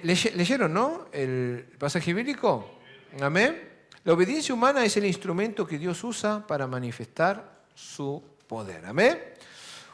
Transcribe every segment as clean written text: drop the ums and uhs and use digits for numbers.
¿Leyeron, no? El pasaje bíblico. Amén. La obediencia humana es el instrumento que Dios usa para manifestar su poder. Amén.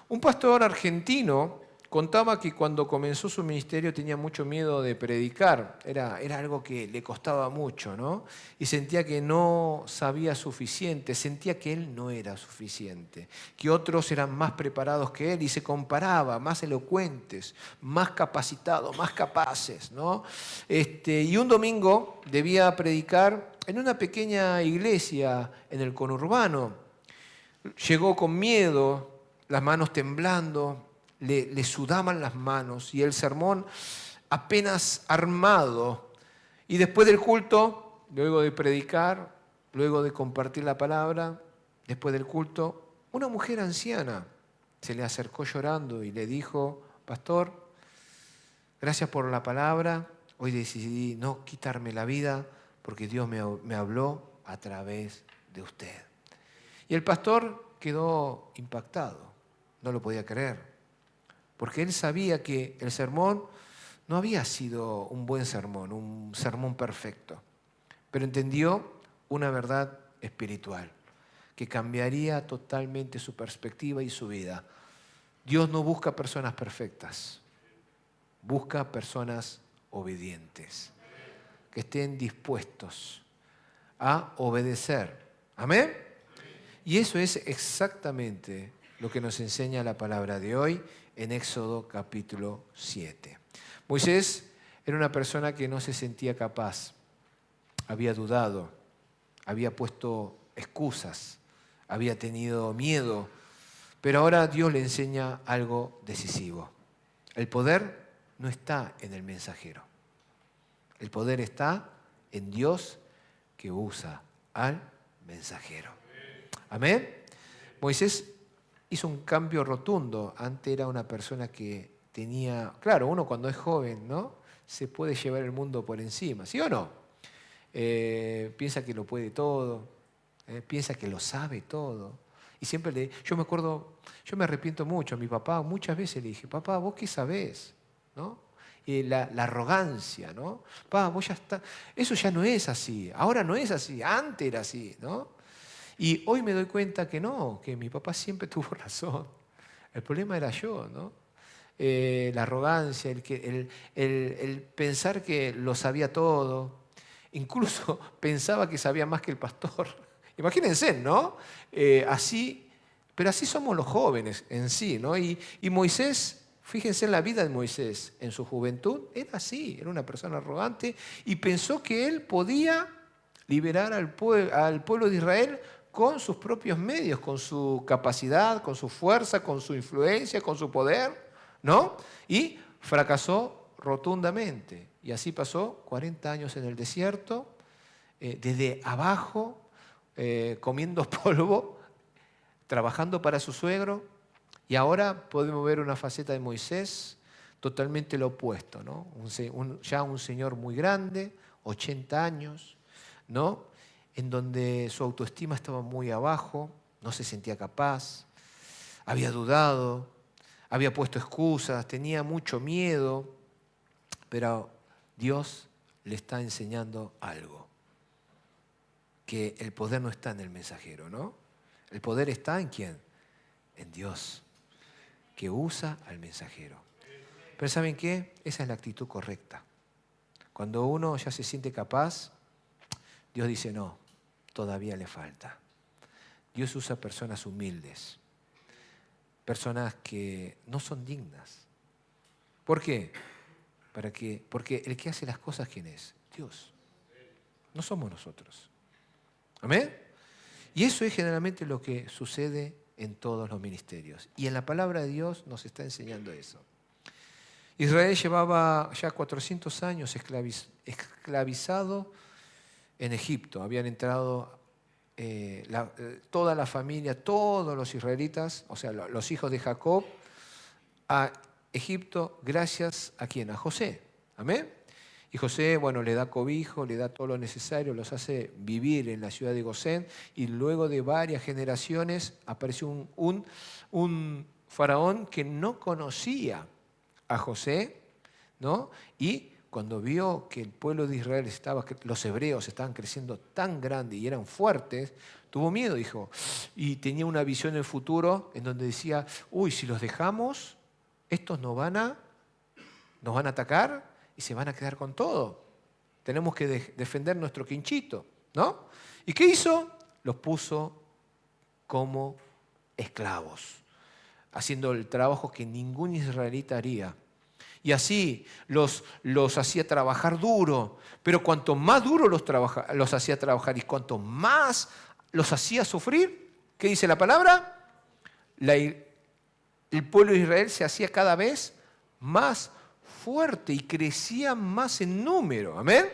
Un pastor argentino contaba que cuando comenzó su ministerio tenía mucho miedo de predicar. Era algo que le costaba mucho, ¿no? Y sentía que no sabía suficiente, sentía que él no era suficiente, que otros eran más preparados que él y se comparaba, más elocuentes, más capacitados, más capaces, ¿no? Y un domingo debía predicar en una pequeña iglesia en el conurbano. Llegó con miedo, las manos temblando, le sudaban las manos y el sermón apenas armado. Y después del culto, luego de predicar, luego de compartir la palabra, después del culto, una mujer anciana se le acercó llorando y le dijo: pastor, gracias por la palabra, hoy decidí no quitarme la vida porque Dios me habló a través de usted. Y el pastor quedó impactado, no lo podía creer. Porque él sabía que el sermón no había sido un buen sermón, un sermón perfecto, pero entendió una verdad espiritual que cambiaría totalmente su perspectiva y su vida. Dios no busca personas perfectas, busca personas obedientes, que estén dispuestos a obedecer. ¿Amén? Y eso es exactamente lo que nos enseña la palabra de hoy en Éxodo capítulo 7. Moisés era una persona que no se sentía capaz, había dudado, había puesto excusas, había tenido miedo, pero ahora Dios le enseña algo decisivo. El poder no está en el mensajero, el poder está en Dios que usa al mensajero. ¿Amén? Moisés hizo un cambio rotundo. Antes era una persona que tenía... Claro, uno cuando es joven, ¿no? Se puede llevar el mundo por encima, ¿sí o no? Piensa que lo puede todo, piensa que lo sabe todo. Y siempre yo me acuerdo, yo me arrepiento mucho. A mi papá muchas veces le dije: papá, ¿vos qué sabés? ¿No? La arrogancia, ¿no? Papá, vos ya está... Eso ya no es así, ahora no es así, antes era así, ¿no? Y hoy me doy cuenta que no, que mi papá siempre tuvo razón. El problema era yo, ¿no? La arrogancia, el pensar que lo sabía todo. Incluso pensaba que sabía más que el pastor. Imagínense, ¿no? Pero así somos los jóvenes en sí, ¿no? Y Moisés, fíjense en la vida de Moisés, en su juventud, era así, era una persona arrogante y pensó que él podía liberar al pueblo de Israel con sus propios medios, con su capacidad, con su fuerza, con su influencia, con su poder, ¿no? Y fracasó rotundamente. Y así pasó 40 años en el desierto, desde abajo, comiendo polvo, trabajando para su suegro. Y ahora podemos ver una faceta de Moisés totalmente lo opuesto, ¿no? Ya un señor muy grande, 80 años, ¿no? En donde su autoestima estaba muy abajo, no se sentía capaz, había dudado, había puesto excusas, tenía mucho miedo, pero Dios le está enseñando algo, que el poder no está en el mensajero, ¿no? El poder está ¿en quién? En Dios, que usa al mensajero. Pero ¿saben qué? Esa es la actitud correcta. Cuando uno ya se siente capaz, Dios dice: no, todavía le falta. Dios usa personas humildes, personas que no son dignas. ¿Por qué? Porque el que hace las cosas, ¿quién es? Dios. No somos nosotros. ¿Amén? Y eso es generalmente lo que sucede en todos los ministerios. Y en la palabra de Dios nos está enseñando eso. Israel llevaba ya 400 años esclavizado en Egipto. Habían entrado toda la familia, todos los israelitas, o sea, los hijos de Jacob, a Egipto gracias a ¿quién? A José. ¿Amén? Y José, bueno, le da cobijo, le da todo lo necesario, los hace vivir en la ciudad de Gosén, y luego de varias generaciones apareció un faraón que no conocía a José, ¿no? Y cuando vio que el pueblo de Israel los hebreos estaban creciendo tan grande y eran fuertes, tuvo miedo, dijo, y tenía una visión en el futuro en donde decía, uy, si los dejamos, estos nos van a atacar y se van a quedar con todo. Tenemos que defender nuestro quinchito, ¿no? ¿Y qué hizo? Los puso como esclavos, haciendo el trabajo que ningún israelita haría. Y así los hacía trabajar duro, pero cuanto más duro los hacía trabajar y cuanto más los hacía sufrir, ¿qué dice la palabra? El pueblo de Israel se hacía cada vez más fuerte y crecía más en número. ¿Amén?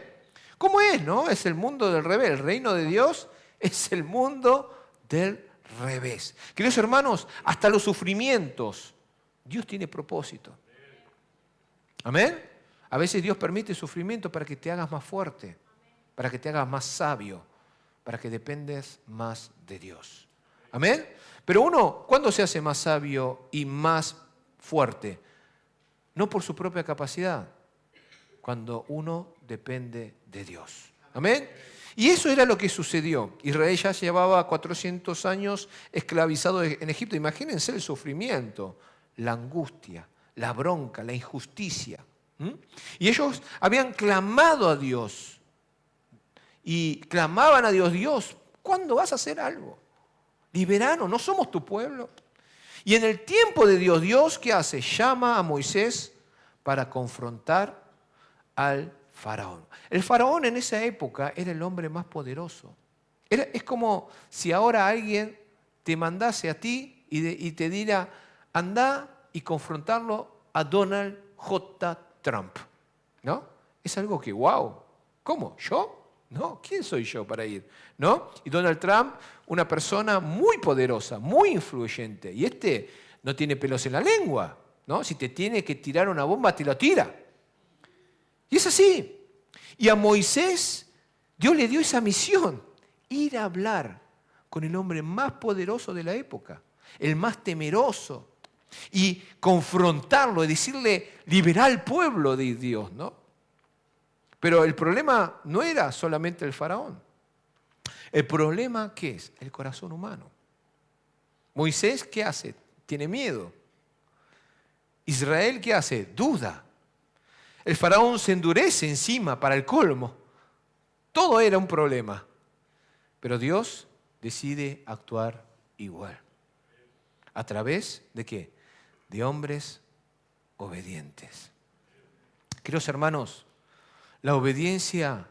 ¿Cómo es, no? Es el mundo del revés. El reino de Dios es el mundo del revés. Queridos hermanos, hasta los sufrimientos, Dios tiene propósito. ¿Amén? A veces Dios permite sufrimiento para que te hagas más fuerte, para que te hagas más sabio, para que dependes más de Dios. ¿Amén? Pero uno, ¿cuándo se hace más sabio y más fuerte? No por su propia capacidad, cuando uno depende de Dios. ¿Amén? Y eso era lo que sucedió. Israel ya llevaba 400 años esclavizado en Egipto. Imagínense el sufrimiento, la angustia, la bronca, la injusticia. Y ellos habían clamado a Dios. Y clamaban a Dios, Dios, ¿cuándo vas a hacer algo? Liberanos, ¿no somos tu pueblo? Y en el tiempo de Dios, ¿Dios qué hace? Llama a Moisés para confrontar al faraón. El faraón en esa época era el hombre más poderoso. Es como si ahora alguien te mandase a ti y te diera, anda y confrontarlo a Donald J. Trump. ¿No? Es algo que, wow, ¿cómo? ¿Yo? No, ¿quién soy yo para ir? ¿No? Y Donald Trump, una persona muy poderosa, muy influyente. Y no tiene pelos en la lengua, ¿no? Si te tiene que tirar una bomba, te lo tira. Y es así. Y a Moisés, Dios le dio esa misión, ir a hablar con el hombre más poderoso de la época, el más temeroso, y confrontarlo, y decirle, libera al pueblo de Dios, ¿no? Pero el problema no era solamente el faraón. El problema, ¿qué es? El corazón humano. Moisés, ¿qué hace? Tiene miedo. Israel, ¿qué hace? Duda. El faraón se endurece encima para el colmo. Todo era un problema. Pero Dios decide actuar igual. ¿A través de qué? De hombres obedientes. Queridos hermanos, la obediencia,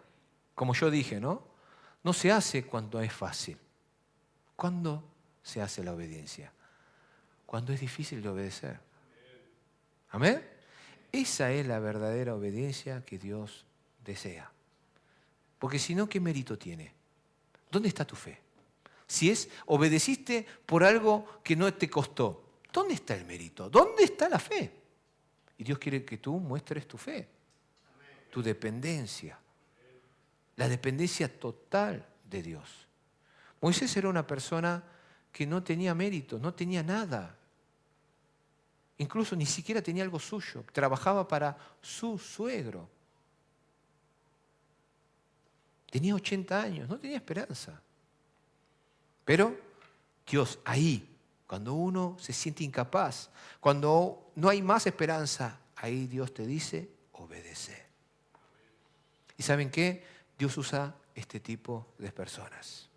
como yo dije, ¿no? No se hace cuando es fácil. ¿Cuándo se hace la obediencia? Cuando es difícil de obedecer. ¿Amén? Esa es la verdadera obediencia que Dios desea. Porque si no, ¿qué mérito tiene? ¿Dónde está tu fe? Si obedeciste por algo que no te costó, ¿dónde está el mérito? ¿Dónde está la fe? Y Dios quiere que tú muestres tu fe, tu dependencia, la dependencia total de Dios. Moisés era una persona que no tenía mérito, no tenía nada. Incluso ni siquiera tenía algo suyo. Trabajaba para su suegro. Tenía 80 años, no tenía esperanza. Pero Dios ahí, cuando uno se siente incapaz, cuando no hay más esperanza, ahí Dios te dice, obedece. ¿Y saben qué? Dios usa este tipo de personas.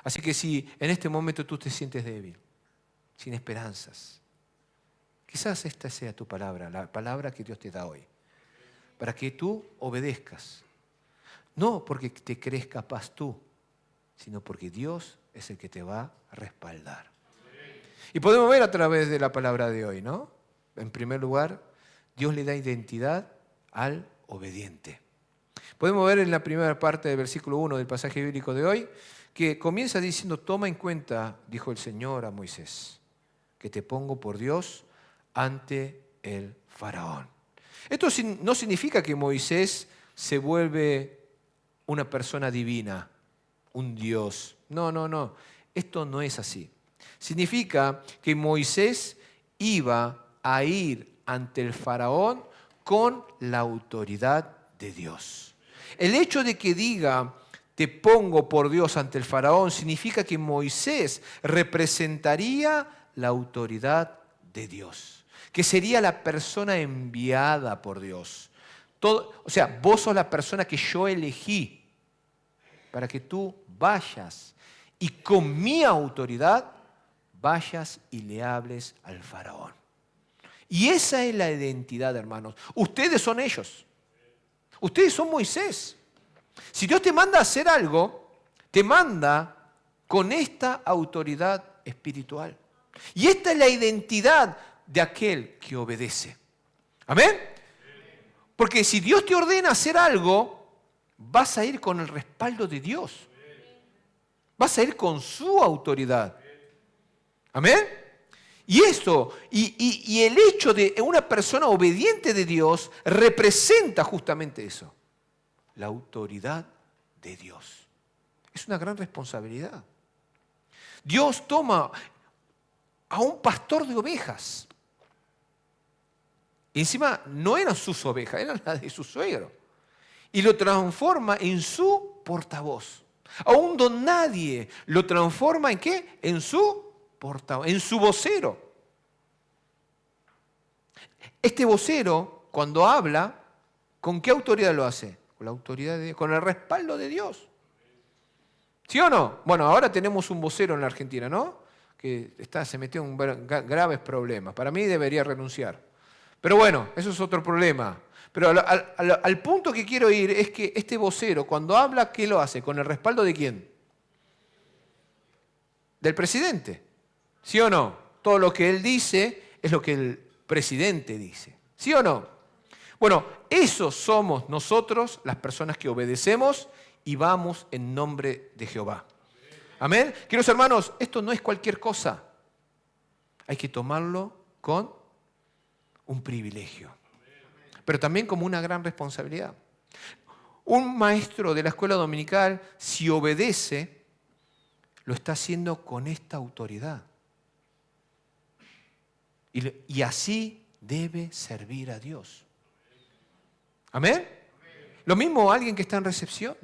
Así que si en este momento tú te sientes débil, sin esperanzas, quizás esta sea tu palabra, la palabra que Dios te da hoy, para que tú obedezcas. No porque te crees capaz tú, sino porque Dios es el que te va a respaldar. Y podemos ver a través de la palabra de hoy, ¿no? En primer lugar, Dios le da identidad al obediente. Podemos ver en la primera parte del versículo 1 del pasaje bíblico de hoy, que comienza diciendo, toma en cuenta, dijo el Señor a Moisés, que te pongo por Dios ante el faraón. Esto no significa que Moisés se vuelve una persona divina, un Dios. No. Esto no es así. Significa que Moisés iba a ir ante el faraón con la autoridad de Dios. El hecho de que diga, te pongo por Dios ante el faraón, significa que Moisés representaría la autoridad de Dios, que sería la persona enviada por Dios. O sea, vos sos la persona que yo elegí para que tú vayas y con mi autoridad vayas y le hables al faraón. Y esa es la identidad, hermanos. Ustedes son ellos. Ustedes son Moisés. Si Dios te manda a hacer algo, te manda con esta autoridad espiritual. Y esta es la identidad de aquel que obedece. ¿Amén? Porque si Dios te ordena hacer algo, vas a ir con el respaldo de Dios. Vas a ir con su autoridad. ¿Amén? Y esto, y el hecho de una persona obediente de Dios representa justamente eso. La autoridad de Dios. Es una gran responsabilidad. Dios toma a un pastor de ovejas. Y encima no eran sus ovejas, eran las de su suegro. Y lo transforma en su portavoz. A un don nadie lo transforma ¿en qué? En su portavoz, en su vocero. Este vocero, cuando habla, ¿con qué autoridad lo hace? Con la autoridad de Dios, con el respaldo de Dios. ¿Sí o no? Bueno, ahora tenemos un vocero en la Argentina, ¿no? Que se metió en graves problemas. Para mí debería renunciar. Pero bueno, eso es otro problema. Pero al punto que quiero ir es que este vocero, cuando habla, ¿qué lo hace? ¿Con el respaldo de quién? Del presidente. ¿Sí o no? Todo lo que él dice es lo que el presidente dice. ¿Sí o no? Bueno, esos somos nosotros, las personas que obedecemos y vamos en nombre de Jehová. Amén. Queridos hermanos, esto no es cualquier cosa. Hay que tomarlo con un privilegio, pero también como una gran responsabilidad. Un maestro de la escuela dominical, si obedece, lo está haciendo con esta autoridad. Y así debe servir a Dios. ¿Amén? Lo mismo alguien que está en recepción.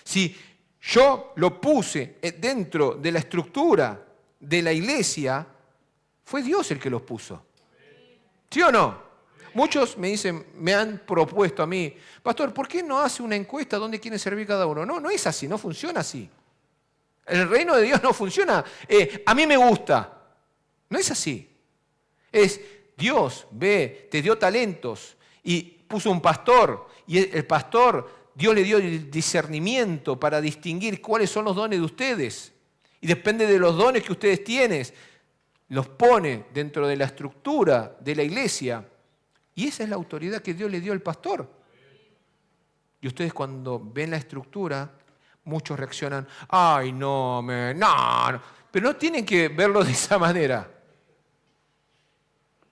Si yo lo puse dentro de la estructura de la iglesia, fue Dios el que los puso. ¿Sí o no? Muchos me dicen, me han propuesto a mí, pastor, ¿por qué no hace una encuesta donde quiere servir cada uno? No, no es así, no funciona así. El reino de Dios no funciona. A mí me gusta. No es así. Es Dios ve, te dio talentos y puso un pastor y el pastor, Dios le dio el discernimiento para distinguir cuáles son los dones de ustedes. Y depende de los dones que ustedes tienen, los pone dentro de la estructura de la iglesia. Y esa es la autoridad que Dios le dio al pastor. Y ustedes cuando ven la estructura, muchos reaccionan, ay, no, no. Pero no tienen que verlo de esa manera.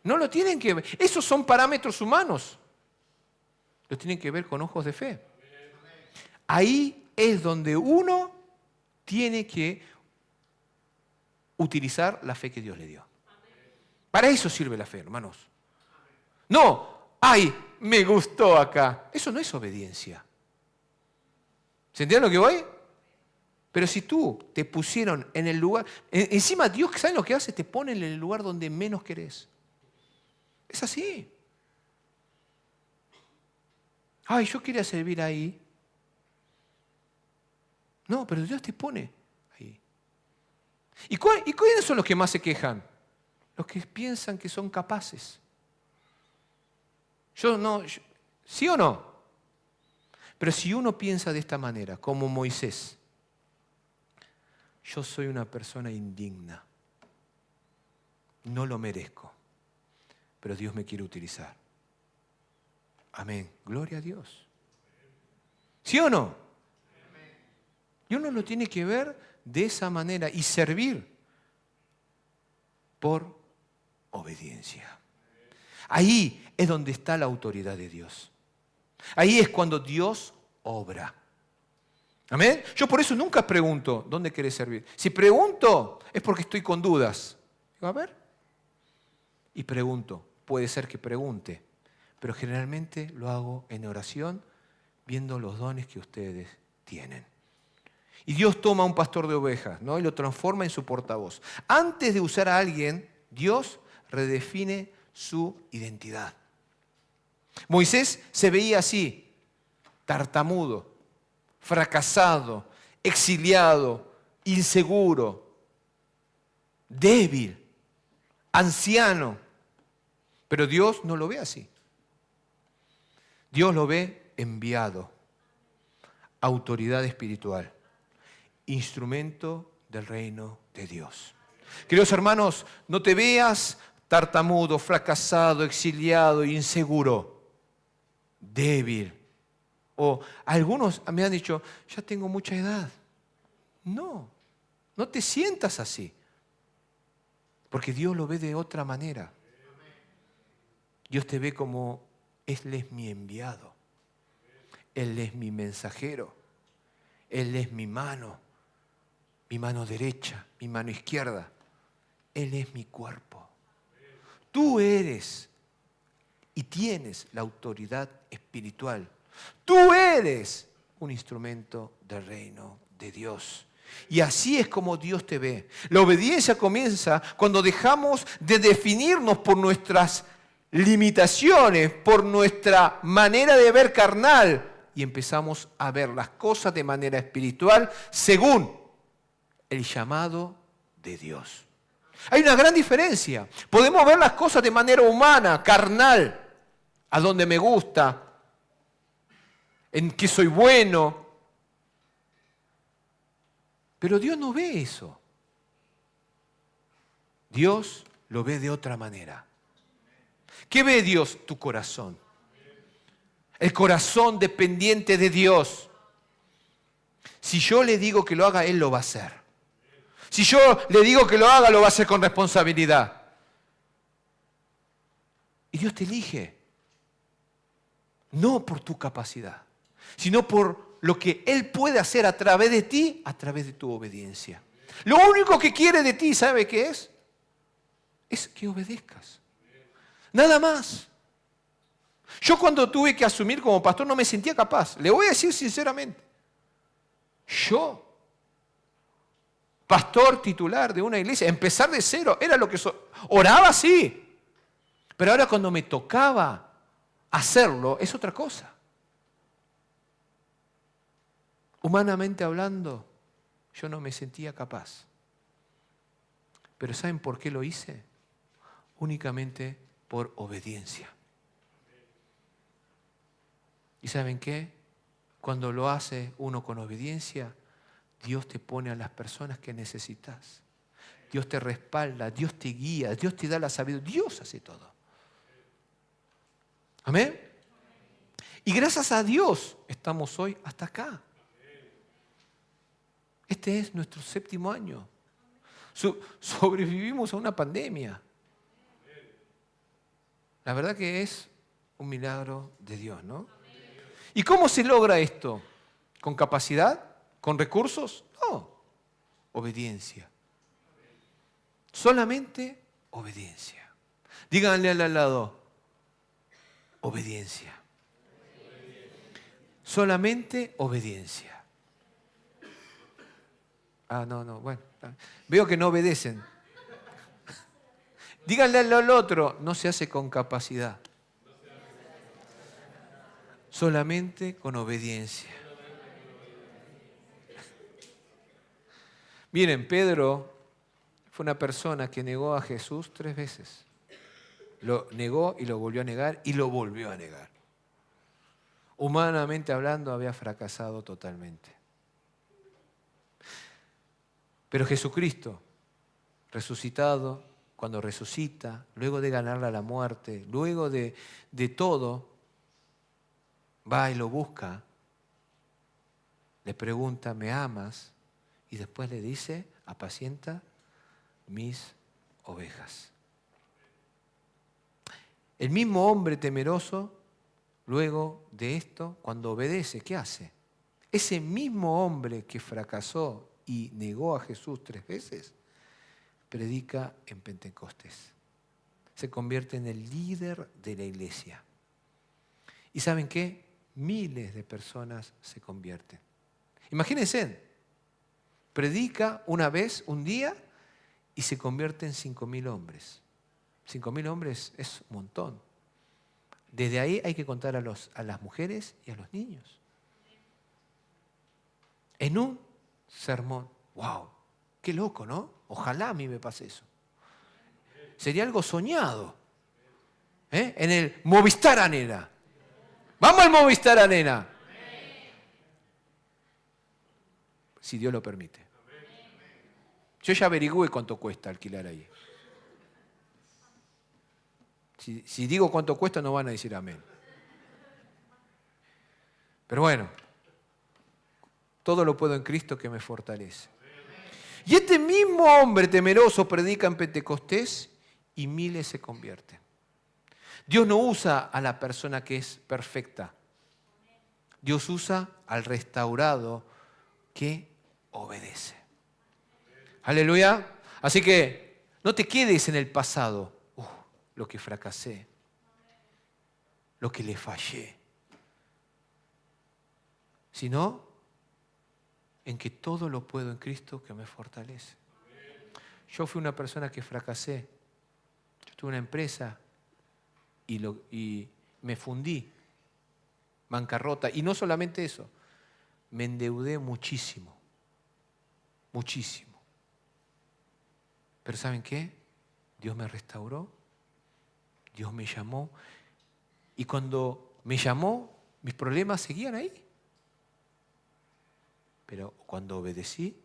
No lo tienen que ver. Esos son parámetros humanos. Los tienen que ver con ojos de fe. Ahí es donde uno tiene que utilizar la fe que Dios le dio. Para eso sirve la fe, hermanos. No, ay, me gustó acá. Eso no es obediencia. ¿Se entiende lo que voy? Pero si tú te pusieron en el lugar, encima Dios, ¿saben lo que hace? Te pone en el lugar donde menos querés. Es así. Ay, yo quería servir ahí. No, pero Dios te pone ahí. ¿Y cuáles son los que más se quejan? Los que piensan que son capaces. ¿Sí o no? Pero si uno piensa de esta manera, como Moisés, yo soy una persona indigna, no lo merezco, pero Dios me quiere utilizar. Amén. Gloria a Dios. ¿Sí o no? Y uno lo tiene que ver de esa manera y servir por obediencia. Ahí es donde está la autoridad de Dios. Ahí es cuando Dios obra. ¿Amén? Yo por eso nunca pregunto, ¿dónde querés servir? Si pregunto, es porque estoy con dudas. Digo, a ver. Y pregunto, puede ser que pregunte, pero generalmente lo hago en oración, viendo los dones que ustedes tienen. Y Dios toma a un pastor de ovejas, ¿no? Y lo transforma en su portavoz. Antes de usar a alguien, Dios redefine su identidad. Moisés se veía así, tartamudo, fracasado, exiliado, inseguro, débil, anciano. Pero Dios no lo ve así. Dios lo ve enviado, autoridad espiritual, instrumento del reino de Dios. Queridos hermanos, no te veas tartamudo, fracasado, exiliado, inseguro, débil. O algunos me han dicho, ya tengo mucha edad. No, no te sientas así. Porque Dios lo ve de otra manera. Dios te ve como Él es mi enviado. Él es mi mensajero. Él es mi mano derecha, mi mano izquierda. Él es mi cuerpo. Tú eres y tienes la autoridad espiritual. Tú eres un instrumento del reino de Dios. Y así es como Dios te ve. La obediencia comienza cuando dejamos de definirnos por nuestras limitaciones, por nuestra manera de ver carnal y empezamos a ver las cosas de manera espiritual según el llamado de Dios. Hay una gran diferencia. Podemos ver las cosas de manera humana, carnal, a donde me gusta, en que soy bueno. Pero Dios no ve eso. Dios lo ve de otra manera. ¿Qué ve Dios? Tu corazón. El corazón dependiente de Dios. Si yo le digo que lo haga, Él lo va a hacer. Si yo le digo que lo haga, lo va a hacer con responsabilidad. Y Dios te elige. No por tu capacidad, sino por lo que Él puede hacer a través de ti, a través de tu obediencia. Lo único que quiere de ti, ¿sabe qué es? Es que obedezcas. Nada más. Yo cuando tuve que asumir como pastor no me sentía capaz. Le voy a decir sinceramente. Yo, pastor titular de una iglesia, empezar de cero, era lo que oraba sí. Pero ahora cuando me tocaba hacerlo, es otra cosa. Humanamente hablando, yo no me sentía capaz. Pero ¿saben por qué lo hice? Únicamente por obediencia. ¿Y saben qué? Cuando lo hace uno con obediencia, Dios te pone a las personas que necesitas. Dios te respalda, Dios te guía, Dios te da la sabiduría. Dios hace todo. ¿Amén? Y gracias a Dios estamos hoy hasta acá. Este es nuestro 7º año. Sobrevivimos a una pandemia. La verdad que es un milagro de Dios, ¿no? ¿Y cómo se logra esto? ¿Con capacidad? ¿Con recursos? No. Obediencia. Solamente obediencia. Díganle al lado, obediencia. Solamente obediencia. No, bueno. Veo que no obedecen. Díganle al otro, no se hace con capacidad. Solamente con obediencia. Miren, Pedro fue una persona que negó a Jesús 3 veces. Lo negó y lo volvió a negar y lo volvió a negar. Humanamente hablando, había fracasado totalmente. Pero Jesucristo, resucitado, cuando resucita, luego de ganarle a la muerte, luego de todo, va y lo busca, le pregunta, ¿me amas? Y después le dice, apacienta mis ovejas. El mismo hombre temeroso, luego de esto, cuando obedece, ¿qué hace? Ese mismo hombre que fracasó y negó a Jesús 3 veces, predica en Pentecostés. Se convierte en el líder de la iglesia. ¿Y saben qué? Miles de personas se convierten. Imagínense, predica una vez, un día, y se convierten 5.000 hombres. 5.000 hombres es un montón. Desde ahí hay que contar a las mujeres y a los niños. En un sermón. ¡Wow! ¡Qué loco!, ¿no? Ojalá a mí me pase eso. Sería algo soñado. En el Movistar Arena. ¡Vamos al Movistar Arena! Si Dios lo permite. Yo ya averigüé cuánto cuesta alquilar ahí. Si digo cuánto cuesta, no van a decir amén. Pero bueno, todo lo puedo en Cristo que me fortalece. Y este mismo hombre temeroso predica en Pentecostés y miles se convierten. Dios no usa a la persona que es perfecta. Dios usa al restaurado que obedece. Aleluya. Así que no te quedes en el pasado. Lo que fracasé. Lo que le fallé. Sino en que todo lo puedo en Cristo que me fortalece. Yo fui una persona que fracasé. Yo tuve una empresa y me fundí. Bancarrota. Y no solamente eso. Me endeudé muchísimo. Muchísimo. Pero ¿saben qué? Dios me restauró. Dios me llamó. Y cuando me llamó, mis problemas seguían ahí. Pero cuando obedecí,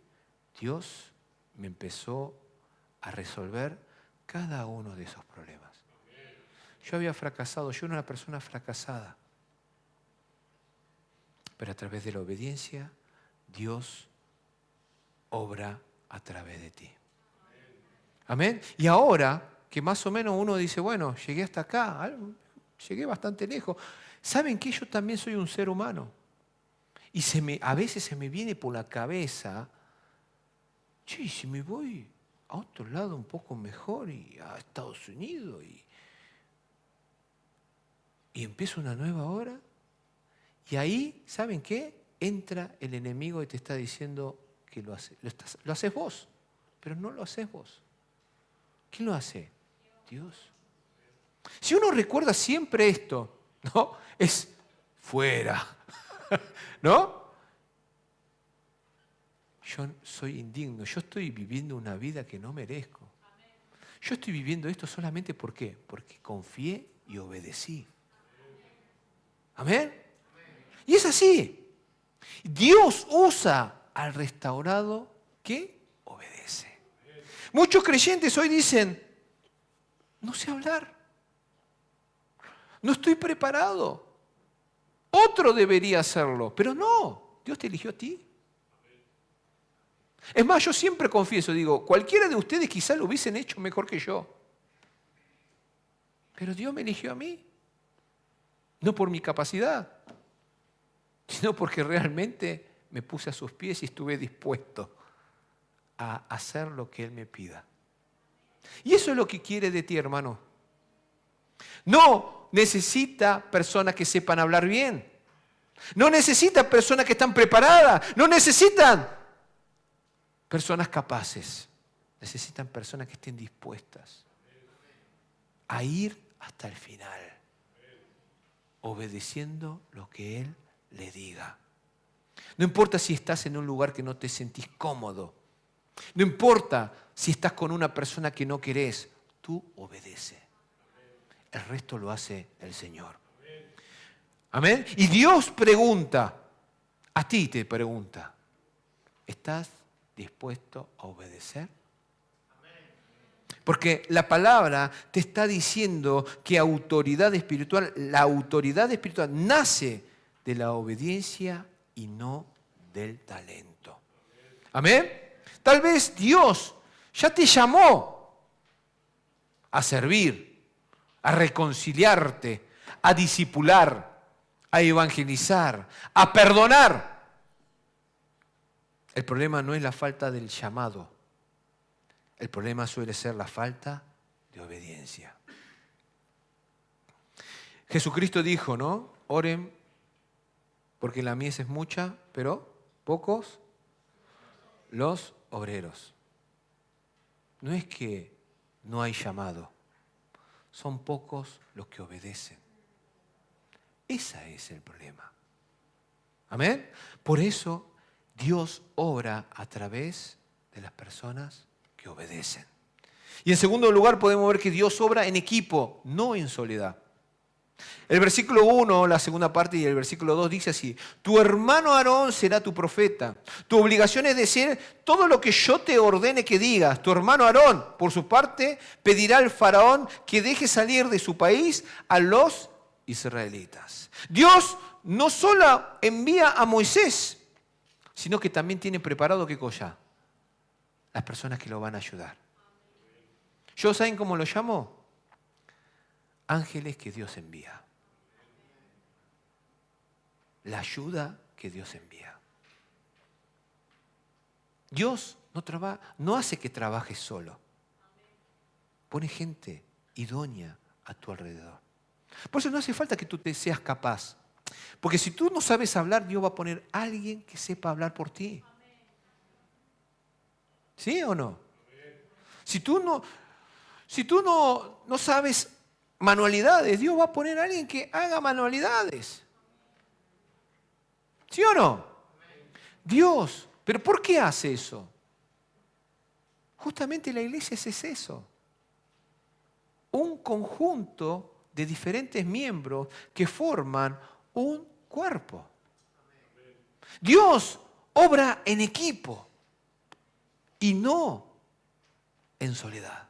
Dios me empezó a resolver cada uno de esos problemas. Yo había fracasado, yo era una persona fracasada. Pero a través de la obediencia, Dios obra a través de ti. Amén. Y ahora que más o menos uno dice, bueno, llegué hasta acá, llegué bastante lejos. ¿Saben que yo también soy un ser humano? Y a veces se me viene por la cabeza, che, si me voy a otro lado un poco mejor y a Estados Unidos y empiezo una nueva hora. Y ahí, ¿saben qué? Entra el enemigo y te está diciendo que lo haces vos, pero no lo haces vos. ¿Quién lo hace? Dios. Si uno recuerda siempre esto, ¿no? Es fuera, ¿no? Yo soy indigno, yo estoy viviendo una vida que no merezco. Yo estoy viviendo esto solamente ¿por qué? Porque confié y obedecí. Amén. Y es así. Dios usa al restaurado que obedece. Muchos creyentes hoy dicen, no sé hablar, no estoy preparado, otro debería hacerlo, pero no, Dios te eligió a ti. Es más, yo siempre confieso, digo, cualquiera de ustedes quizá lo hubiesen hecho mejor que yo, pero Dios me eligió a mí, no por mi capacidad, sino porque realmente me puse a sus pies y estuve dispuesto a hacer lo que Él me pida. Y eso es lo que quiere de ti, hermano. No necesita personas que sepan hablar bien. No necesita personas que están preparadas. No necesitan personas capaces. Necesitan personas que estén dispuestas a ir hasta el final, obedeciendo lo que Él le diga. No importa si estás en un lugar que no te sentís cómodo. No importa si estás con una persona que no querés. Tú obedece. El resto lo hace el Señor. Amén. Y Dios pregunta, a ti te pregunta, ¿estás dispuesto a obedecer? Porque la palabra te está diciendo que la autoridad espiritual nace de la obediencia y no del talento. Amén. Tal vez Dios ya te llamó a servir, a reconciliarte, a discipular, a evangelizar, a perdonar. El problema no es la falta del llamado. El problema suele ser la falta de obediencia. Jesucristo dijo, ¿no? Oren porque la mies es mucha, pero pocos los obreros. No es que no hay llamado, son pocos los que obedecen. Ese es el problema. ¿Amén? Por eso Dios obra a través de las personas que obedecen. Y en segundo lugar podemos ver que Dios obra en equipo, no en soledad. El versículo 1, la segunda parte, y el versículo 2 dice así: tu hermano Aarón será tu profeta. Tu obligación es decir todo lo que yo te ordene que digas. Tu hermano Aarón, por su parte, pedirá al faraón que deje salir de su país a los israelitas. Dios no solo envía a Moisés, sino que también tiene preparado, ¿qué cosa? Las personas que lo van a ayudar. ¿Yo saben cómo lo llamo? Ángeles que Dios envía. La ayuda que Dios envía. Dios no hace que trabajes solo. Pone gente idónea a tu alrededor. Por eso no hace falta que tú te seas capaz. Porque si tú no sabes hablar, Dios va a poner a alguien que sepa hablar por ti. ¿Sí o no? Si tú no sabes manualidades, Dios va a poner a alguien que haga manualidades. ¿Sí o no? Dios, ¿pero por qué hace eso? Justamente la iglesia es eso. Un conjunto de diferentes miembros que forman un cuerpo. Dios obra en equipo y no en soledad.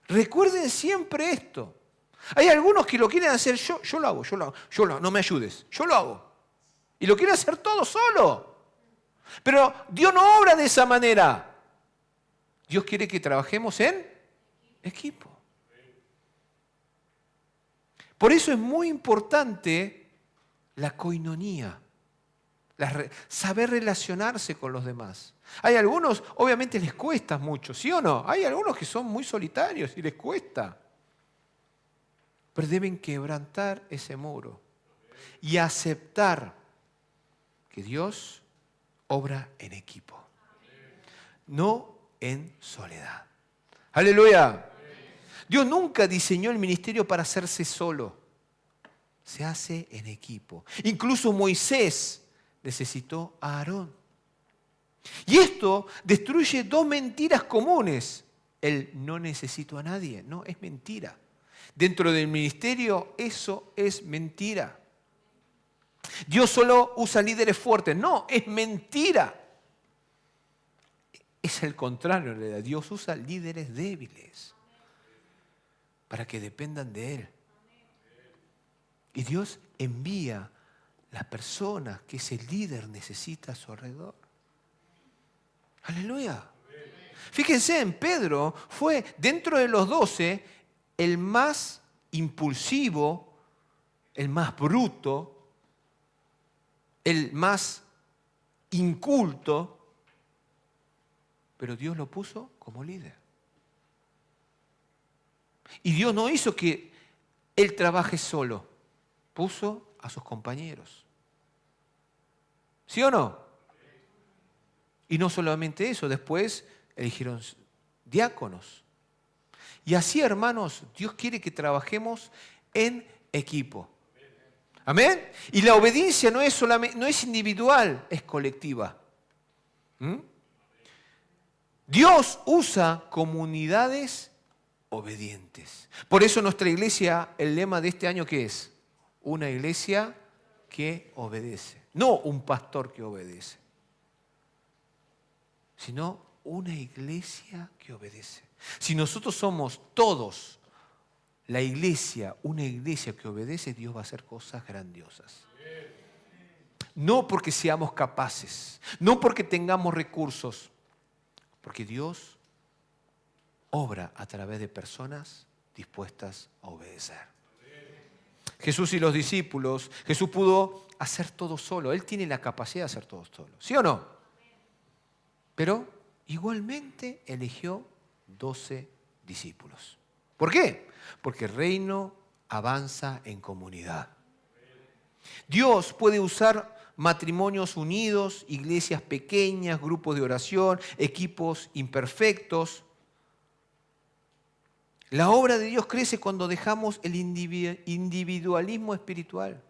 Recuerden siempre esto. Hay algunos que lo quieren hacer, yo lo hago, no me ayudes, yo lo hago. Y lo quieren hacer todo solo. Pero Dios no obra de esa manera. Dios quiere que trabajemos en equipo. Por eso es muy importante la coinonía, saber relacionarse con los demás. Hay algunos, obviamente les cuesta mucho, ¿sí o no? Hay algunos que son muy solitarios y les cuesta. Pero deben quebrantar ese muro y aceptar que Dios obra en equipo, no en soledad. ¡Aleluya! Dios nunca diseñó el ministerio para hacerse solo. Se hace en equipo. Incluso Moisés necesitó a Aarón. Y esto destruye dos mentiras comunes. El no necesito a nadie. No, es mentira. Dentro del ministerio eso es mentira. Dios solo usa líderes fuertes. No, es mentira. Es el contrario en realidad. Dios usa líderes débiles para que dependan de Él. Y Dios envía las personas que ese líder necesita a su alrededor. Aleluya. Fíjense, en Pedro fue dentro de los 12 el más impulsivo, el más bruto, el más inculto, pero Dios lo puso como líder. Y Dios no hizo que él trabaje solo, puso a sus compañeros. ¿Sí o no? Y no solamente eso, después eligieron diáconos. Y así, hermanos, Dios quiere que trabajemos en equipo. ¿Amén? Y la obediencia no es individual, es colectiva. Dios usa comunidades obedientes. Por eso nuestra iglesia, el lema de este año, ¿qué es? Una iglesia que obedece. No un pastor que obedece, sino una iglesia que obedece. Si nosotros somos todos la iglesia, una iglesia que obedece, Dios va a hacer cosas grandiosas. No porque seamos capaces, no porque tengamos recursos, porque Dios obra a través de personas dispuestas a obedecer. Jesús y los discípulos, Jesús pudo hacer todo solo. Él tiene la capacidad de hacer todo solo. ¿Sí o no? Pero igualmente eligió 12 discípulos. ¿Por qué? Porque el reino avanza en comunidad. Dios puede usar matrimonios unidos, iglesias pequeñas, grupos de oración, equipos imperfectos. La obra de Dios crece cuando dejamos el individualismo espiritual.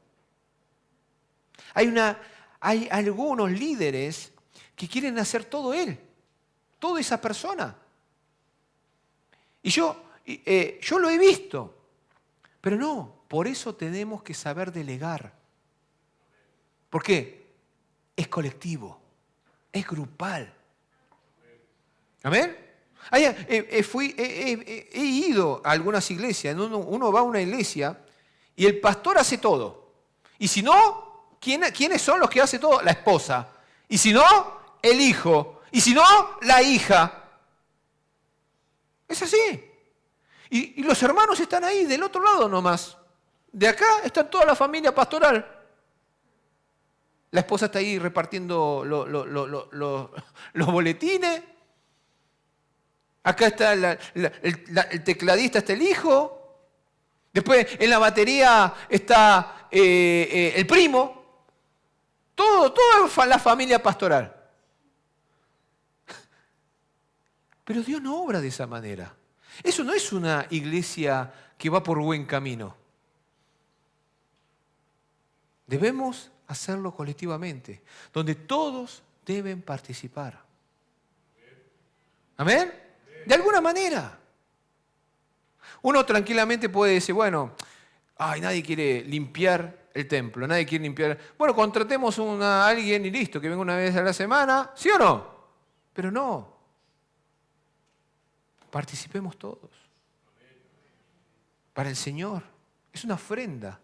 Hay algunos líderes que quieren hacer todo él, toda esa persona. Y yo lo he visto, pero no, por eso tenemos que saber delegar. ¿Por qué? Es colectivo, es grupal. ¿Amén? He ido a algunas iglesias, uno va a una iglesia y el pastor hace todo. Y si no, ¿quiénes son los que hacen todo? La esposa. Y si no, el hijo. Y si no, la hija. Es así. Y los hermanos están ahí, del otro lado nomás. De acá está toda la familia pastoral. La esposa está ahí repartiendo los boletines. Acá está el tecladista, está el hijo. Después en la batería está el primo. Toda la familia pastoral. Pero Dios no obra de esa manera. Eso no es una iglesia que va por buen camino. Debemos hacerlo colectivamente, donde todos deben participar. ¿Amén? De alguna manera. Uno tranquilamente puede decir, bueno, nadie quiere limpiar el templo, nadie quiere limpiar. Bueno, contratemos a alguien y listo, que venga una vez a la semana, ¿sí o no? Pero no. Participemos todos. Para el Señor. Es una ofrenda.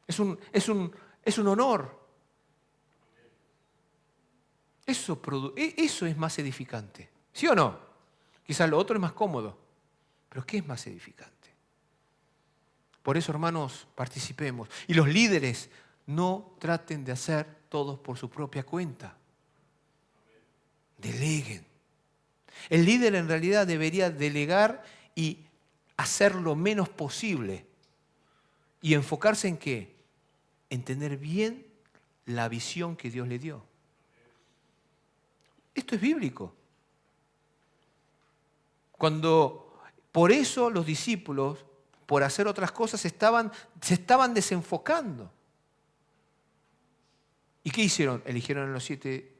Es un honor. Eso es más edificante. ¿Sí o no? Quizás lo otro es más cómodo. Pero ¿qué es más edificante? Por eso, hermanos, participemos. Y los líderes no traten de hacer todos por su propia cuenta. Deleguen. El líder en realidad debería delegar y hacer lo menos posible. ¿Y enfocarse en qué? En tener bien la visión que Dios le dio. Esto es bíblico. Por eso los discípulos, por hacer otras cosas, se estaban desenfocando. ¿Y qué hicieron? Eligieron a los 7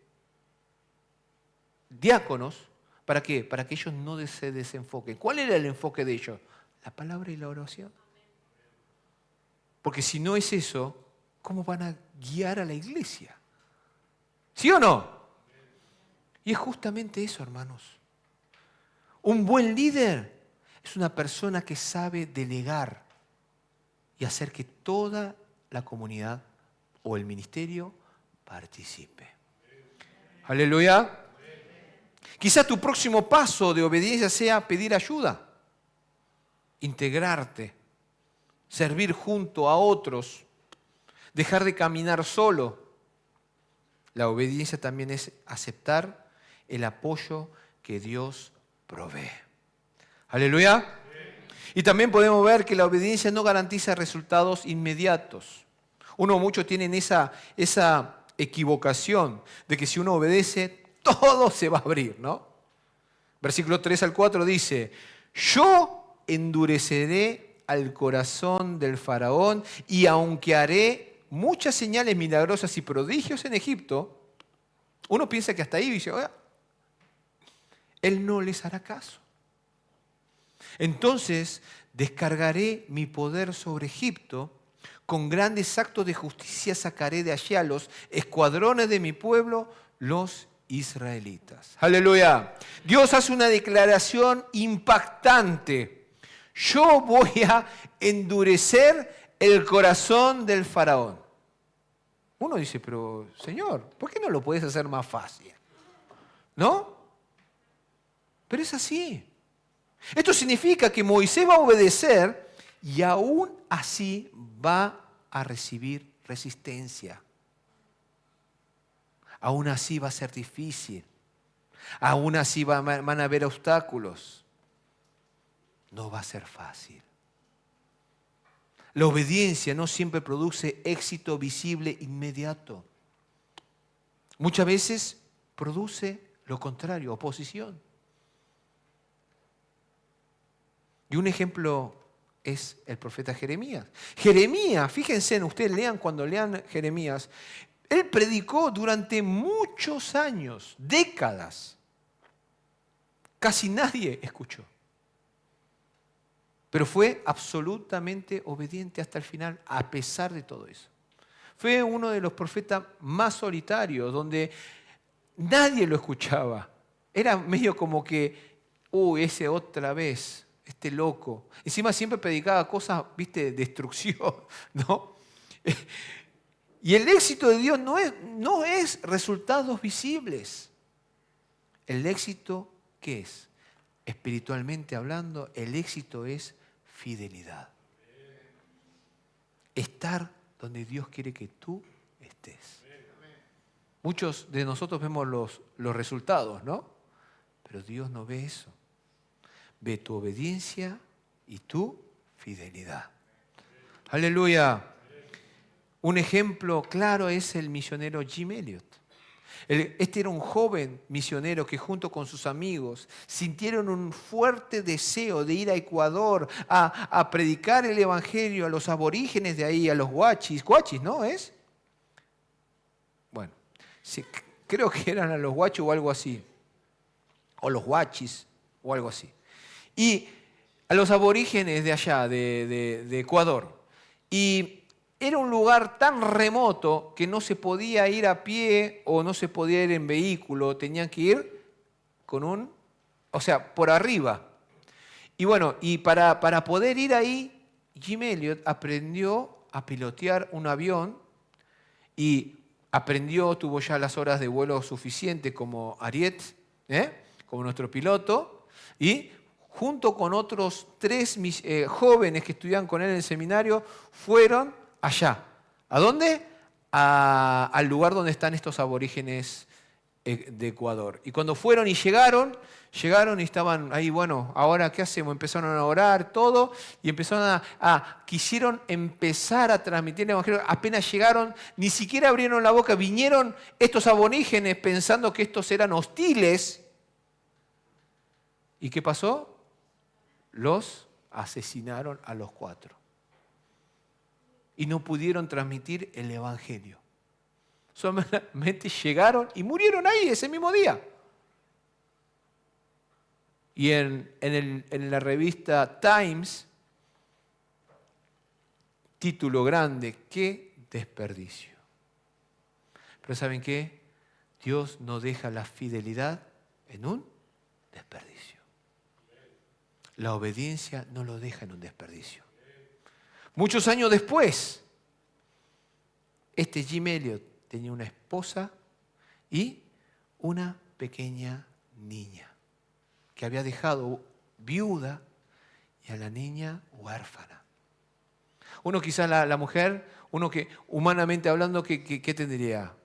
diáconos. ¿Para qué? Para que ellos no se desenfoquen. ¿Cuál era el enfoque de ellos? La palabra y la oración. Porque si no es eso, ¿cómo van a guiar a la iglesia? ¿Sí o no? Y es justamente eso, hermanos. Un buen líder es una persona que sabe delegar y hacer que toda la comunidad o el ministerio participe. Aleluya. Quizá tu próximo paso de obediencia sea pedir ayuda, integrarte, servir junto a otros, dejar de caminar solo. La obediencia también es aceptar el apoyo que Dios provee. Aleluya. Y también podemos ver que la obediencia no garantiza resultados inmediatos. Muchos tienen esa equivocación de que si uno obedece, todo se va a abrir, ¿no? Versículo 3 al 4 dice, yo endureceré al corazón del faraón y aunque haré muchas señales milagrosas y prodigios en Egipto, uno piensa que hasta ahí dice, él no les hará caso. Entonces descargaré mi poder sobre Egipto, con grandes actos de justicia sacaré de allí a los escuadrones de mi pueblo, los israelitas. Aleluya. Dios hace una declaración impactante. Yo voy a endurecer el corazón del faraón. Uno dice, pero Señor, ¿por qué no lo puedes hacer más fácil? ¿No? Pero es así. Esto significa que Moisés va a obedecer y aún así va a recibir resistencia. Aún así va a ser difícil. Aún así van a haber obstáculos. No va a ser fácil. La obediencia no siempre produce éxito visible inmediato. Muchas veces produce lo contrario, oposición. Y un ejemplo es el profeta Jeremías. Jeremías, fíjense en ustedes, cuando lean Jeremías, él predicó durante muchos años, décadas. Casi nadie escuchó. Pero fue absolutamente obediente hasta el final, a pesar de todo eso. Fue uno de los profetas más solitarios, donde nadie lo escuchaba. Era medio como que, ese otra vez, este loco. Encima siempre predicaba cosas, viste, de destrucción, ¿no? Y el éxito de Dios no es resultados visibles. El éxito, ¿qué es? Espiritualmente hablando, el éxito es fidelidad. Estar donde Dios quiere que tú estés. Muchos de nosotros vemos los resultados, ¿no? Pero Dios no ve eso. Ve tu obediencia y tu fidelidad. Aleluya. Un ejemplo claro es el misionero Jim Elliot. Este era un joven misionero que junto con sus amigos sintieron un fuerte deseo de ir a Ecuador a predicar el evangelio a los aborígenes de ahí, a los guachis. Guachis, ¿no es? Bueno, sí, creo que eran a los guachos o algo así. O los guachis o algo así. Y a los aborígenes de allá, de Ecuador. Y era un lugar tan remoto que no se podía ir a pie o no se podía ir en vehículo, tenían que ir por arriba. Y bueno, y para poder ir ahí, Jim Elliot aprendió a pilotear un avión y tuvo ya las horas de vuelo suficientes como Ariet, como nuestro piloto, y junto con otros 3 jóvenes que estudiaban con él en el seminario, fueron allá. ¿A dónde? Al lugar donde están estos aborígenes de Ecuador. Y cuando fueron y llegaron y estaban ahí, bueno, ahora ¿qué hacemos? Empezaron a orar, todo, y empezaron quisieron empezar a transmitir el evangelio. Apenas llegaron, ni siquiera abrieron la boca, vinieron estos aborígenes pensando que estos eran hostiles. ¿Y qué pasó? Los asesinaron a los 4. Y no pudieron transmitir el evangelio. Solamente llegaron y murieron ahí ese mismo día. Y en la revista Times, título grande, ¡qué desperdicio! Pero ¿saben qué? Dios no deja la fidelidad en un desperdicio. La obediencia no lo deja en un desperdicio. Muchos años después, este Jim Elliot tenía una esposa y una pequeña niña que había dejado viuda y a la niña huérfana. Uno quizás la mujer, uno que humanamente hablando, ¿qué tendría?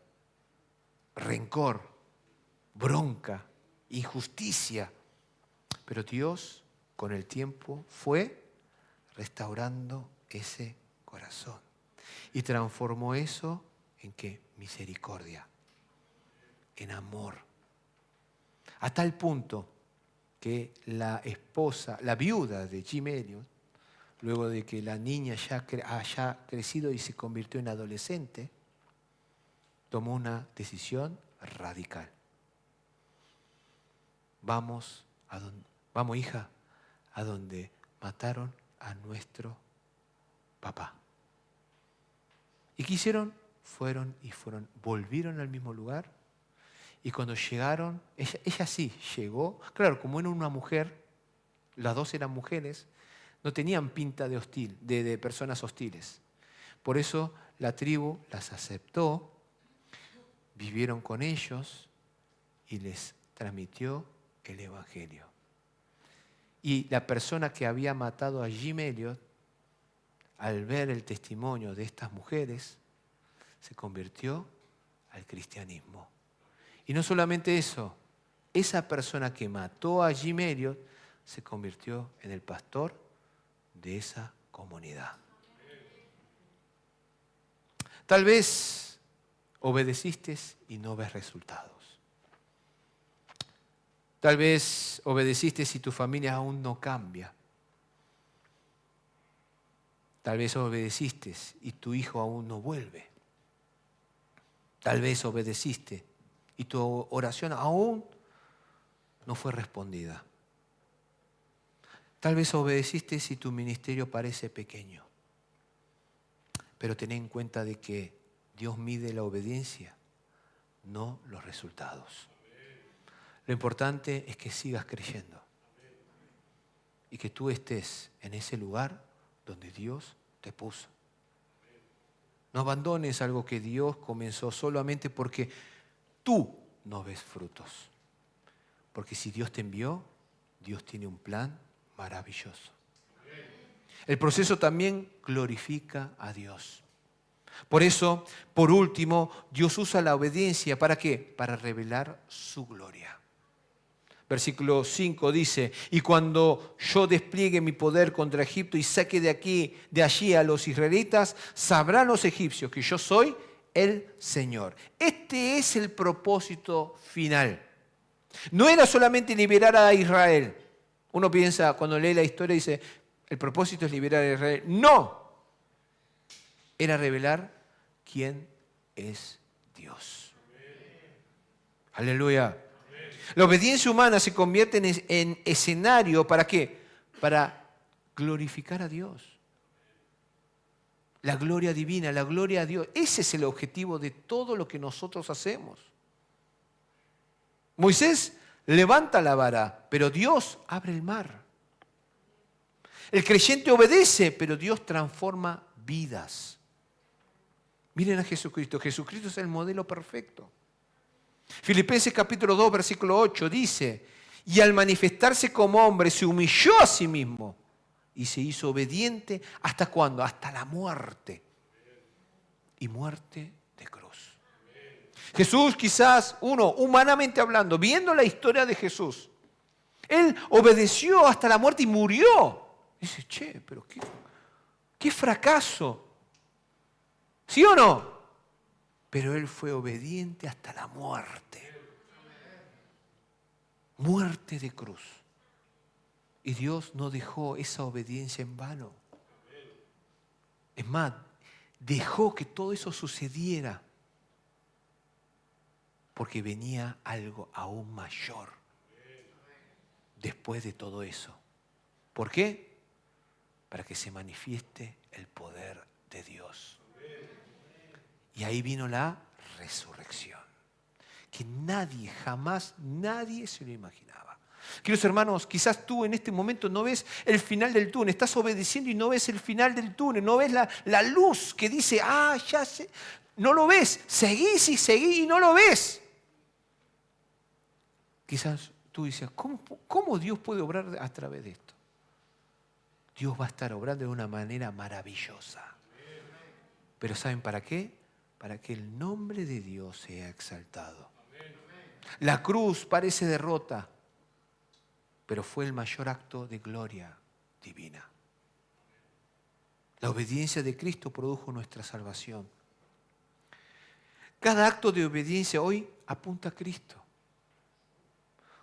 Rencor, bronca, injusticia. Pero Dios con el tiempo fue restaurando ese corazón y transformó eso en ¿qué? Misericordia, en amor, a tal punto que la esposa, la viuda de Jim Elliot, luego de que la niña ya haya crecido y se convirtió en adolescente, tomó una decisión radical. Vamos hija, a donde mataron a nuestro papá. ¿Y qué hicieron? Volvieron al mismo lugar. Y cuando llegaron, ella sí llegó. Claro, como era una mujer, las dos eran mujeres, no tenían pinta de personas hostiles. Por eso la tribu las aceptó, vivieron con ellos y les transmitió el evangelio. Y la persona que había matado a Jim Elliot, al ver el testimonio de estas mujeres, se convirtió al cristianismo. Y no solamente eso, esa persona que mató a Jim Elliot se convirtió en el pastor de esa comunidad. Tal vez obedeciste y no ves resultados. Tal vez obedeciste y tu familia aún no cambia. Tal vez obedeciste y tu hijo aún no vuelve. Tal vez obedeciste y tu oración aún no fue respondida. Tal vez obedeciste y tu ministerio parece pequeño. Pero ten en cuenta de que Dios mide la obediencia, no los resultados. Lo importante es que sigas creyendo y que tú estés en ese lugar donde Dios te puso. No abandones algo que Dios comenzó solamente porque tú no ves frutos. Porque si Dios te envió, Dios tiene un plan maravilloso. El proceso también glorifica a Dios. Por eso, por último, Dios usa la obediencia, ¿para qué? Para revelar su gloria. Versículo 5 dice, y cuando yo despliegue mi poder contra Egipto y saque de allí a los israelitas, sabrán los egipcios que yo soy el Señor. Este es el propósito final. No era solamente liberar a Israel. Uno piensa, cuando lee la historia, dice, el propósito es liberar a Israel. No. Era revelar quién es Dios. Aleluya. La obediencia humana se convierte en escenario, ¿para qué? Para glorificar a Dios. La gloria divina, la gloria a Dios. Ese es el objetivo de todo lo que nosotros hacemos. Moisés levanta la vara, pero Dios abre el mar. El creyente obedece, pero Dios transforma vidas. Miren a Jesucristo. Jesucristo es el modelo perfecto. Filipenses capítulo 2, versículo 8 dice, y al manifestarse como hombre se humilló a sí mismo y se hizo obediente. ¿Hasta cuándo? Hasta la muerte. Y muerte de cruz. Jesús quizás, uno, humanamente hablando, viendo la historia de Jesús, Él obedeció hasta la muerte y murió. Dice, che, pero qué fracaso. ¿Sí o no? Pero Él fue obediente hasta la muerte. Muerte de cruz. Y Dios no dejó esa obediencia en vano. Es más, dejó que todo eso sucediera porque venía algo aún mayor después de todo eso. ¿Por qué? Para que se manifieste el poder de Dios. Y ahí vino la resurrección, que nadie, jamás nadie se lo imaginaba. Queridos hermanos, quizás tú en este momento no ves el final del túnel, estás obedeciendo y no ves el final del túnel, no ves la luz que dice, ya sé, no lo ves, seguís y no lo ves. Quizás tú dices, ¿cómo Dios puede obrar a través de esto? Dios va a estar obrando de una manera maravillosa. Pero ¿saben para qué? Para que el nombre de Dios sea exaltado. La cruz parece derrota, pero fue el mayor acto de gloria divina. La obediencia de Cristo produjo nuestra salvación. Cada acto de obediencia hoy apunta a Cristo.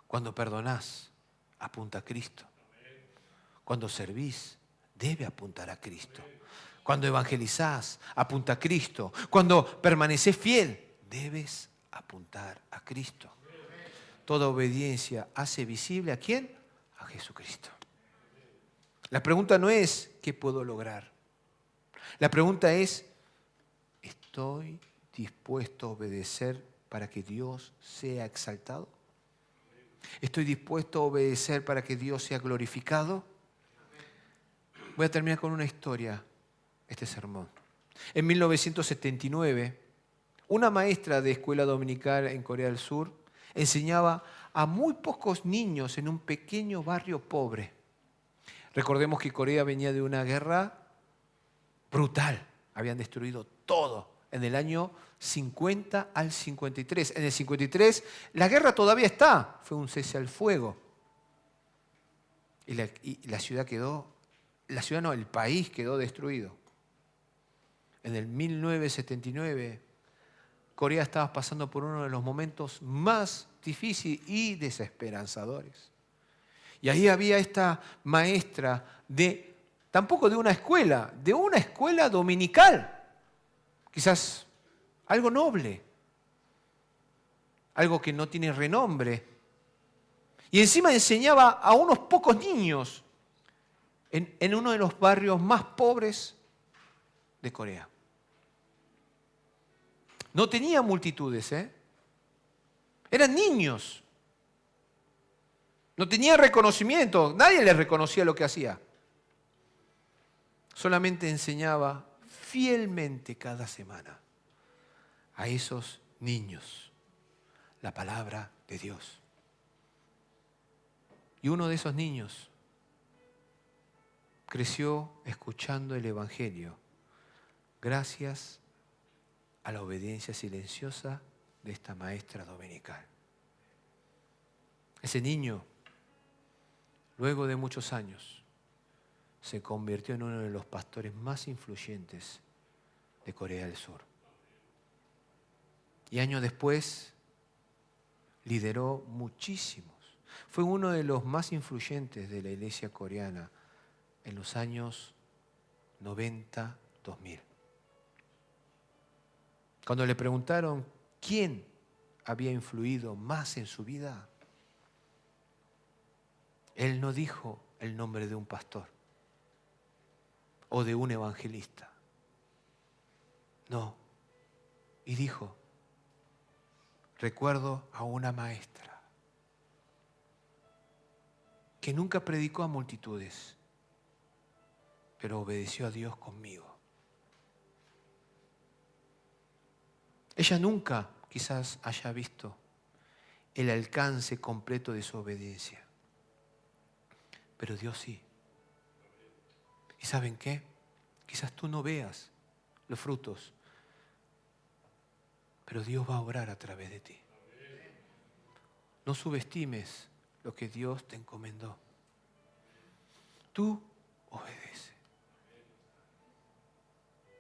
Cuando perdonás, apunta a Cristo. Cuando servís, debe apuntar a Cristo. Cuando evangelizás, apunta a Cristo. Cuando permaneces fiel, debes apuntar a Cristo. Toda obediencia hace visible ¿a quién? A Jesucristo. La pregunta no es ¿qué puedo lograr? La pregunta es ¿estoy dispuesto a obedecer para que Dios sea exaltado? ¿Estoy dispuesto a obedecer para que Dios sea glorificado? Voy a terminar con una historia, este sermón. En 1979, una maestra de escuela dominical en Corea del Sur enseñaba a muy pocos niños en un pequeño barrio pobre. Recordemos que Corea venía de una guerra brutal. Habían destruido todo en el año 50 al 53. En el 53 la guerra todavía está. Fue un cese al fuego. Y la ciudad quedó, el país quedó destruido. en el 1979, Corea estaba pasando por uno de los momentos más difíciles y desesperanzadores. Y ahí había esta maestra tampoco de una escuela dominical. Quizás algo noble, algo que no tiene renombre. Y encima enseñaba a unos pocos niños en uno de los barrios más pobres de Corea. No tenía multitudes, eran niños. No tenía reconocimiento, nadie les reconocía lo que hacía. Solamente enseñaba fielmente cada semana a esos niños la palabra de Dios. Y uno de esos niños creció escuchando el Evangelio gracias a la obediencia silenciosa de esta maestra dominical. Ese niño, luego de muchos años, se convirtió en uno de los pastores más influyentes de Corea del Sur. Y años después lideró muchísimos. Fue uno de los más influyentes de la iglesia coreana en los años 90, 2000. Cuando le preguntaron quién había influido más en su vida, él no dijo el nombre de un pastor o de un evangelista. No. Y dijo, recuerdo a una maestra que nunca predicó a multitudes, pero obedeció a Dios conmigo. Ella nunca quizás haya visto el alcance completo de su obediencia, pero Dios sí. ¿Y saben qué? Quizás tú no veas los frutos, pero Dios va a obrar a través de ti. No subestimes lo que Dios te encomendó. Tú obedece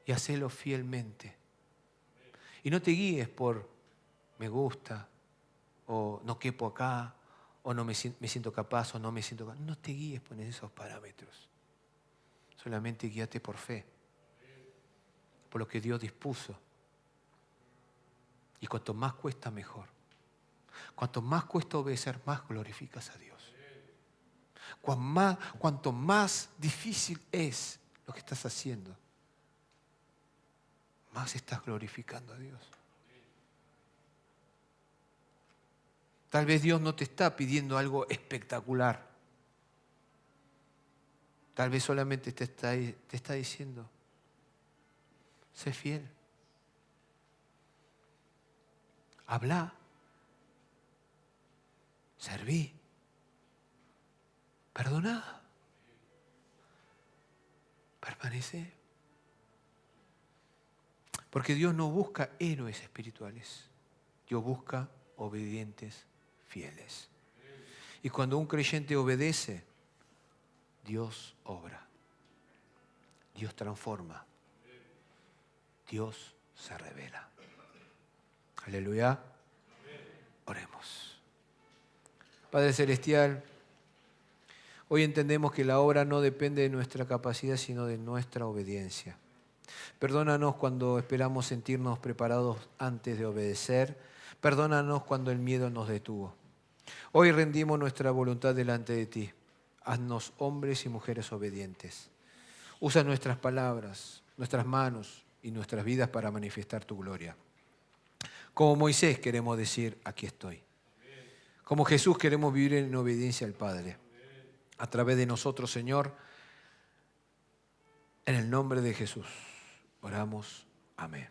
y hacelo fielmente. Y no te guíes por me gusta, o no quepo acá, o no me siento capaz, o no me siento capaz. No te guíes por esos parámetros. Solamente guíate por fe, por lo que Dios dispuso. Y cuanto más cuesta, mejor. Cuanto más cuesta obedecer, más glorificas a Dios. Cuanto más difícil es lo que estás haciendo, más estás glorificando a Dios. Tal vez Dios no te está pidiendo algo espectacular. Tal vez solamente te está diciendo, sé fiel. Habla. Serví. Perdona. Permanece. Porque Dios no busca héroes espirituales. Dios busca obedientes fieles. Y cuando un creyente obedece, Dios obra. Dios transforma. Dios se revela. Aleluya. Oremos. Padre Celestial, hoy entendemos que la obra no depende de nuestra capacidad, sino de nuestra obediencia. Perdónanos cuando esperamos sentirnos preparados antes de obedecer. Perdónanos cuando el miedo nos detuvo. Hoy rendimos nuestra voluntad delante de ti. Haznos hombres y mujeres obedientes. Usa nuestras palabras, nuestras manos y nuestras vidas para manifestar tu gloria. Como Moisés queremos decir, aquí estoy. Como Jesús queremos vivir en obediencia al Padre. A través de nosotros, Señor, en el nombre de Jesús, oramos. Amén.